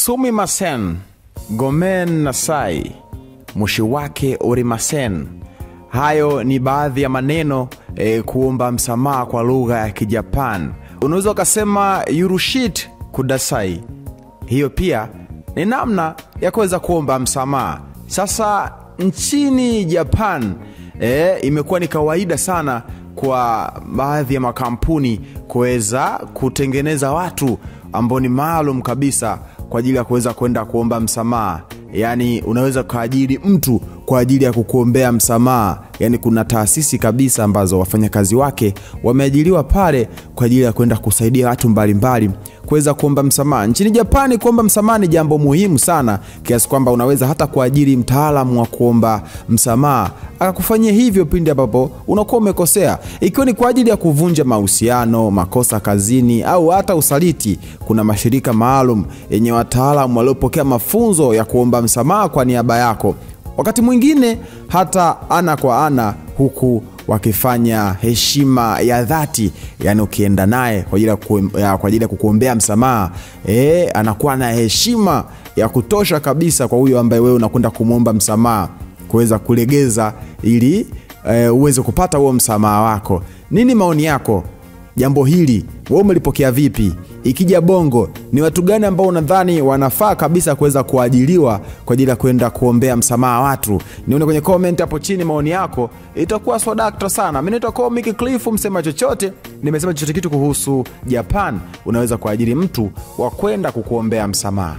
Sumimasen, gomen nasai, mushiwake urimasen. Hayo ni baadhi ya maneno kuomba msamaha kwa lugha ya Kijapan. Unaweza kusema yurushit kudasai. Hiyo pia ni namna ya kuweza kuomba msamaha. Sasa nchini Japan imekuwa ni kawaida sana kwa baadhi ya makampuni kuweza kutengeneza watu ambao ni maalum kabisa kwa ajili ya kuweza kwenda kuomba msamaha. Yani unaweza kuajiri mtu kwa ajili ya kukuombea msamaha. Yani kuna taasisi kabisa ambazo wafanyakazi wake wameajiriwa pale kwa ajili ya kwenda kusaidia watu mbalimbali kuweza kuomba msamaha. Nchini Japani kuomba msamaha ni jambo muhimu sana, kiasi kwamba unaweza hata kuajiri mtaalamu wa kuomba msamaha akakufanyia hivyo pindi ambapo unakuwa umekosea. Ikiwa ni kwa ajili ya kuvunja mahusiano, makosa kazini au hata usaliti, kuna mashirika maalum yenye wataalamu waliopokea mafunzo ya kuomba msamaha kwa niaba yako. Wakati mwingine hata ana kwa ana, huku wakifanya heshima ya dhati. Yani ukienda naye kwa ajili ya kukuombea msamaha, anakuwa na heshima ya kutosha kabisa kwa huyo ambaye wewe unakwenda kumuomba msamaha, kuweza kulegeza ili uweze kupata huo msamaha wako. Nini maoni yako? Jambo hili wewe umelipokea vipi? Ikija bongo, ni watu gani ambao unadhani wanafaa kabisa kuweza kuajiliwa kwa ajili ya kwenda kuombea msamaha watu? Nione kwenye comment hapo chini maoni yako, itakuwa swadakta sana. Mimi naitwa Comic Cliff, msema chochote. Nimesema chochote kitu kuhusu Japan, unaweza kuajiri mtu wa kwenda kukuombea msamaha.